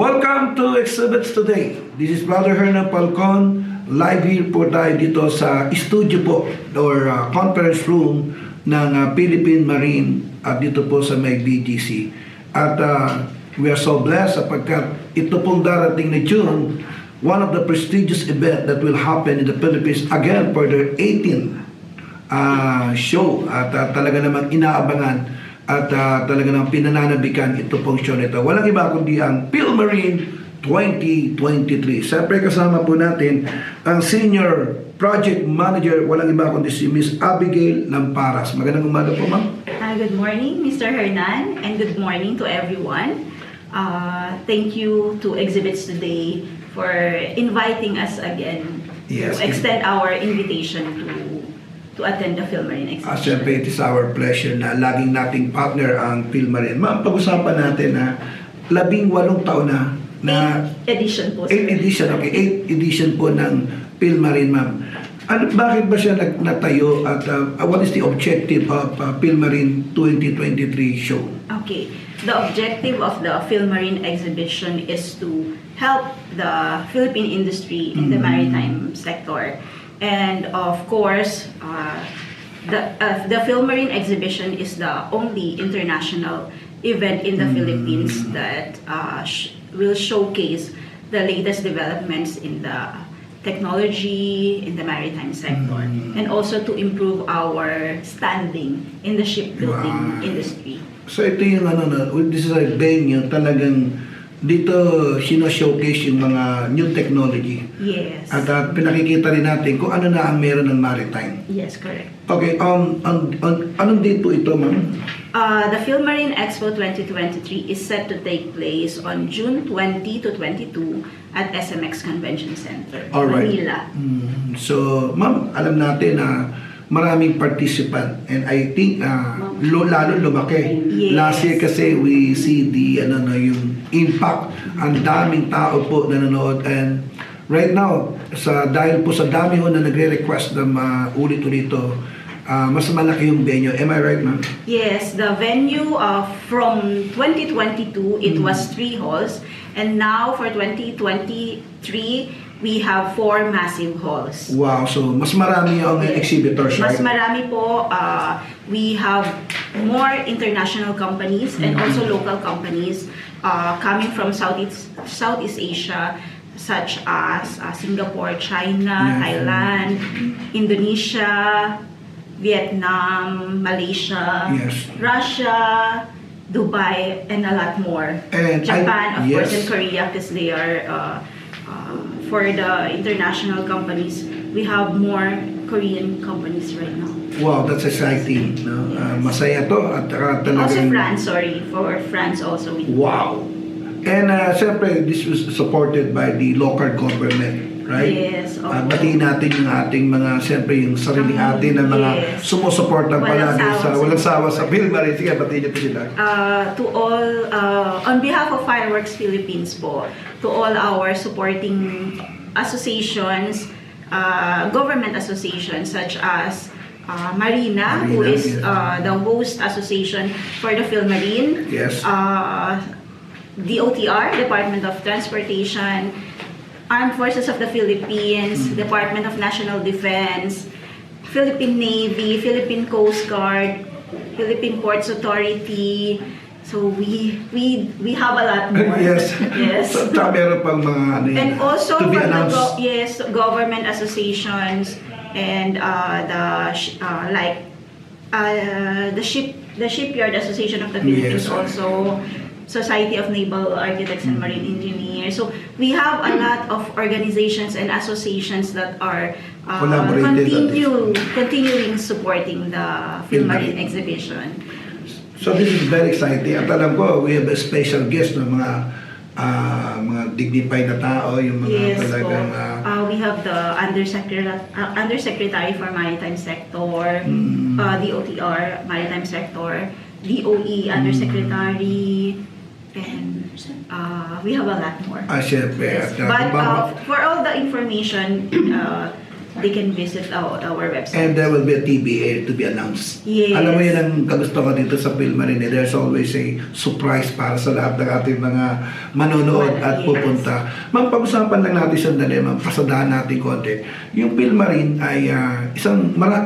Welcome to Exhibits Today. This is Brother Hernan Falcon. Live here po tayo dito sa studio po or conference room ng PhilMarine at dito po sa may BGC. At we are so blessed sapagkat ito pong darating na June, one of the prestigious event that will happen in the Philippines again for their 18th show. At talaga namang inaabangan at talaga nang pinananabikan ito pong show nito. Walang iba kundi ang PhilMarine 2023. Siyempre kasama po natin ang Senior Project Manager, walang iba kundi si Miss Abegail Lamparas. Magandang umaga po, ma'am. Good morning, Mr. Hernan, and good morning to everyone. Thank you to Exhibits Today for inviting us again to extend our invitation to attend the PhilMarine Expo. Siyempre, it is our pleasure na laging nating partner ang PhilMarine. Ma'am, pag-usapan natin na 18 taon na 8th edition po, sir. 8th edition, okay. 8th edition po ng PhilMarine, ma'am. Bakit ba siya natayo at what is the objective of PhilMarine 2023 show? Okay. The objective of the PhilMarine exhibition is to help the Philippine industry in the maritime sector. And of course, the PhilMarine exhibition is the only international event in the Philippines that will showcase the latest developments in the technology in the maritime sector, and also to improve our standing in the shipbuilding industry. So ito yung this is a venue talagang dito sino-showcase yung mga new technology. Yes. At pinakikita rin natin kung ano na ang meron ng maritime. Yes, correct. Okay, anong date po ito, ma'am? The PhilMarine Expo 2023 is set to take place on June 20 to 22 at SMX Convention Center Manila. So, ma'am, alam natin na maraming participant and I think lalo lumaki. Yes. Last year kasi we see the yung impact, ang daming tao po na nanonood, and right now dahil po sa dami ho na nagre-request na ulit-ulito, mas malaki yung venue. Am I right, ma'am? Yes, the venue from 2022 it was 3 halls, and now for 2023 we have 4 massive halls. Wow, so mas marami yung exhibitors, right? Mas marami po. We have more international companies and also local companies coming from Southeast Asia, such as Singapore, China, Thailand, Indonesia, Vietnam, Malaysia, Russia, Dubai, and a lot more. And Japan, of course, and Korea, because they are for the international companies. We have more Korean companies right now. Wow, that's exciting. No? Masaya to at talagang... Also France, for France also. Wow. And siyempre, this was supported by the local government, right? Yes. Batiin natin yung ating mga, siyempre, yung sariling atin na mga sumusuporta palagi sa walang sawa sa PhilMarine. Sige, batiin niyo po sila. To all, on behalf of Fireworks Philippines po, to all our supporting associations, government associations such as Marina, who is the host association for the PhilMarine. Yes. DOTR, Department of Transportation, Armed Forces of the Philippines, Department of National Defense, Philippine Navy, Philippine Coast Guard, Philippine Ports Authority. So we have a lot more. Yes. Yes. So, meron pang mga and also to be from announced. Government associations and the Shipyard Association of the Philippines, also Society of Naval Architects and Marine Engineers. So we have a lot of organizations and associations that are continuing supporting the PhilMarine exhibition. So this is very exciting. At alam ko, we have a special guest ng mga dignified na tao, yung mga talagang... we have the Undersecretary for Maritime Sector, DOTR Maritime Sector, DOE Undersecretary, and we have a lot more. Siyempre. Yes. But for all the information, they can visit our website. And there will be a TBA to be announced. Yes. Alam mo yun ang kagusto ko dito sa PhilMarine. There's always a surprise para sa lahat ng ating mga manonood at Yes. pupunta. Ma'am, pag-usapan lang natin sandali, ma'am, pasadahan natin konti. Yung PhilMarine ay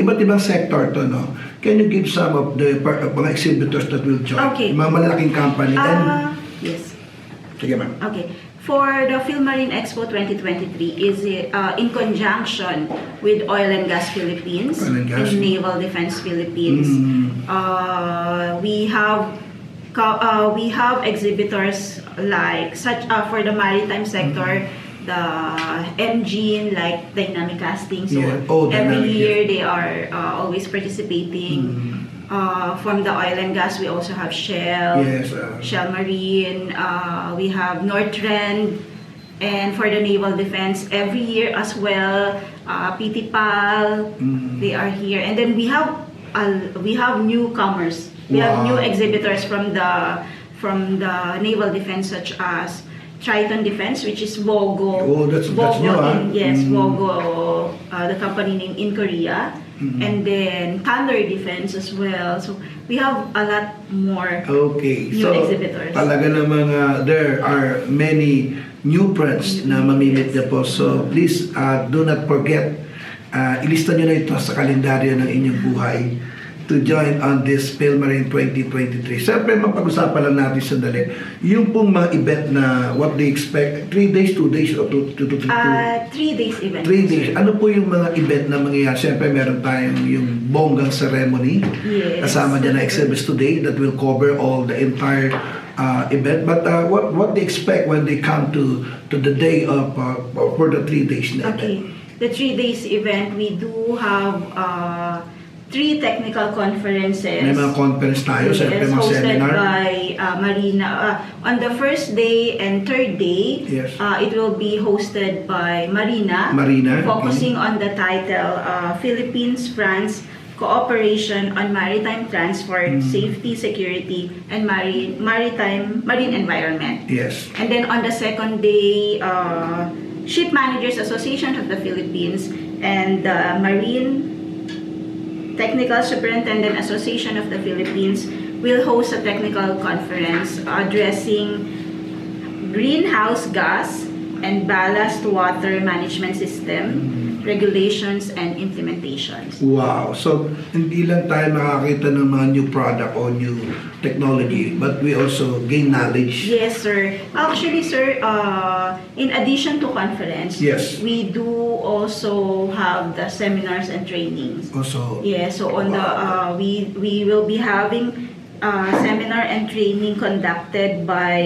iba't ibang sector to, no? Can you give some of the mga exhibitors that will join? Okay. Mga malalaking company. Yes. Sige, ma'am. Okay. For the PhilMarine Expo 2023 is in conjunction with Oil and Gas Philippines Oil and Gas. and Naval Defense Philippines. We have exhibitors like such for the maritime sector, the engine like dynamic casting. So Yeah. Oh, every dynamic, year they are always participating. From the oil and gas, we also have Shell, Yes. Shell Marine, we have Northrend, and for the naval defense, every year as well, PTPAL, they are here. And then we have newcomers. We have new Wow. exhibitors from the naval defense, such as Triton Defense, which is Wogo. Oh, that's new, Yes, Wogo, the company name in Korea. And then Thunder Defense as well. So we have a lot more Okay. new exhibitors. Talaga namang there are many new friends na mamimit niya po. So please do not forget, ilista niyo na ito sa kalendaryo ng inyong buhay to join on this PhilMarine 2023. Siyempre, mapag-usapan lang natin sandali. Yung pong mga event na what they expect, 3 days, 2 days, or 2 to 3 3 days event. 3 days. Ano po yung mga event na mangyayari? Siyempre, meron tayong yung bonggang ceremony. Yes. Kasama dyan na exhibits today that will cover all the entire event. But what they expect when they come to the day of for the 3 days na Okay. event? The 3 days event, we do have 3 technical conferences. May mga conference tayo, siyempre mga hosted seminar. by Marina. On the first day and third day, Yes. it will be hosted by Marina. Marina, Focusing on the title, Philippines-France Cooperation on Maritime Transport, Safety, Security, and Marine Environment. Yes. And then on the second day, Ship Managers Association of the Philippines and the Marine Technical Superintendent Association of the Philippines will host a technical conference addressing greenhouse gas and ballast water management system, regulations, and implementations. Wow. So, hindi lang tayo makakita ng mga new product o new technology, but we also gain knowledge. Yes, sir. Actually, sir, in addition to conference, Yes. we do also have the seminars and trainings. Also, Yeah, so on the we will be having seminar and training conducted by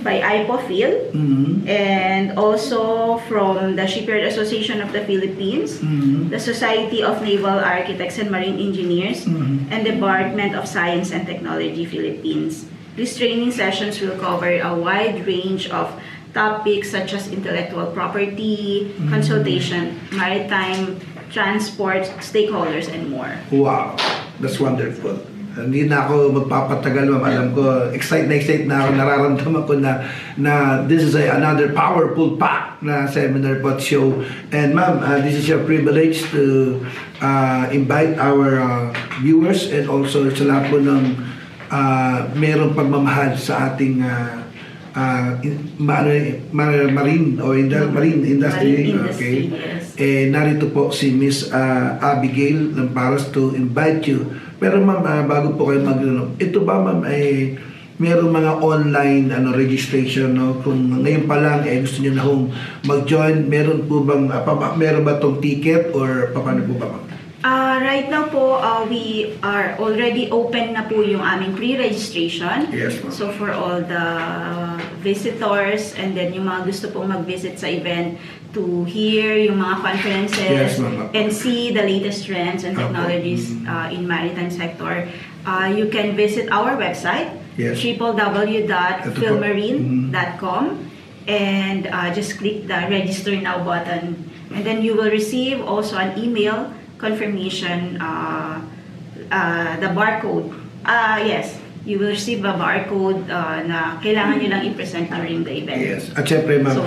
IPOPhil and also from the Shipyard Association of the Philippines, the Society of Naval Architects and Marine Engineers, and Department of Science and Technology Philippines. These training sessions will cover a wide range of topics such as intellectual property, consultation, maritime, transport, stakeholders, and more. wow. That's wonderful. Hindi na ako magpapatagal, ma'am. Alam ko, excited na ako. Nararamdaman ko na this is another powerful pack na seminar po at show. And ma'am, this is your privilege to invite our viewers and also sa lahat po ng merong pagmamahal sa ating marine or marine industry. Okay. Yes. Narito po si Miss Abegail Lamparas to invite you. Pero ma'am, bago po kayo ito ba ma'am ay merong mga online registration, no? Kung ngayon pa lang gusto niyo na hong mag-join, meron po bang meron ba tong ticket or paano po ba ma'am? Right now po, we are already open na po yung aming pre-registration. Yes, ma'am. So for all the visitors and then yung mga gusto pong mag-visit sa event to hear yung mga conferences Yes, ma'am. and see the latest trends and technologies in maritime sector, you can visit our website, Yes. www.philmarine.com, and just click the register now button, and then you will receive also an email confirmation, the barcode. Yes, you will receive a barcode na kailangan nyo lang i-present during the event. Yes. At syempre ma'am, So,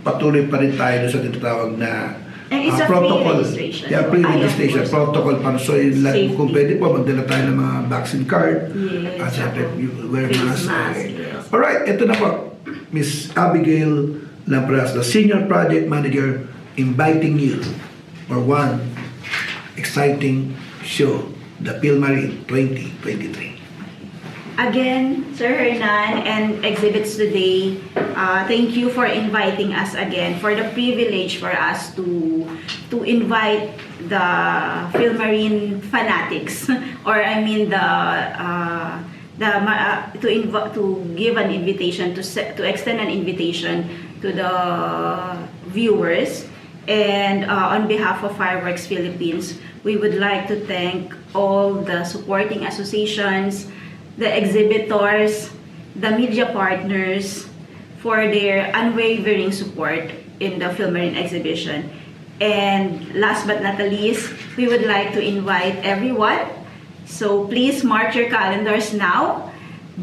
patuloy pa rin tayo sa tinatawag na And it's a free registration. Yeah, pre-registration, Ay, of course. protocol para so Safety. kung pwede po, magdala tayo ng mga vaccine card. Yes, At syempre, opo. you wear Face mask. mask, Okay. yes. Alright, ito na po. Miss Abegail Lamparas, the Senior Project Manager, inviting you for one exciting show, the PhilMarine 2023. Again, Sir Hernan and exhibits today, thank you for inviting us again, for the privilege for us to invite the PhilMarine fanatics, or I mean to give an invitation, to extend an invitation to the viewers. And on behalf of Fireworks Philippines, we would like to thank all the supporting associations, the exhibitors, the media partners for their unwavering support in the PhilMarine exhibition. And last but not the least, we would like to invite everyone. So please mark your calendars now.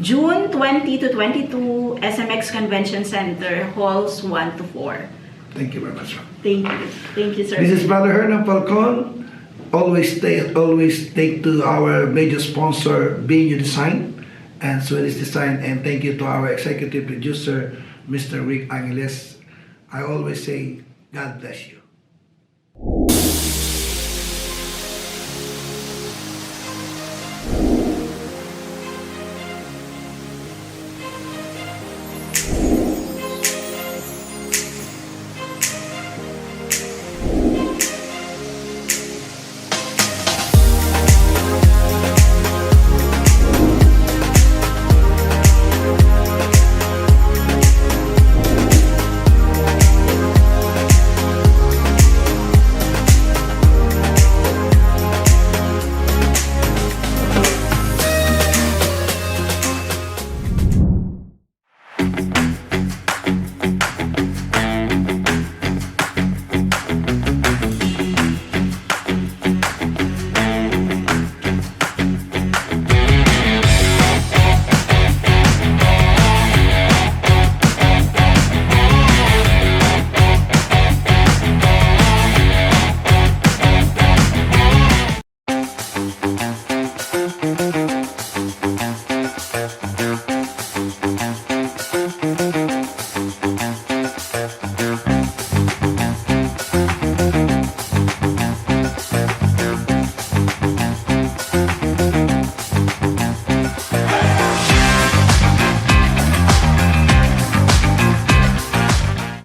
June 20 to 22, SMX Convention Center, halls 1 to 4. Thank you very much. Thank you. Thank you, sir. This is Brother Hernan Falcon. Always take to our major sponsor, BU Design and Swedish Design, and thank you to our executive producer, Mr. Rick Angeles. I always say, God bless you.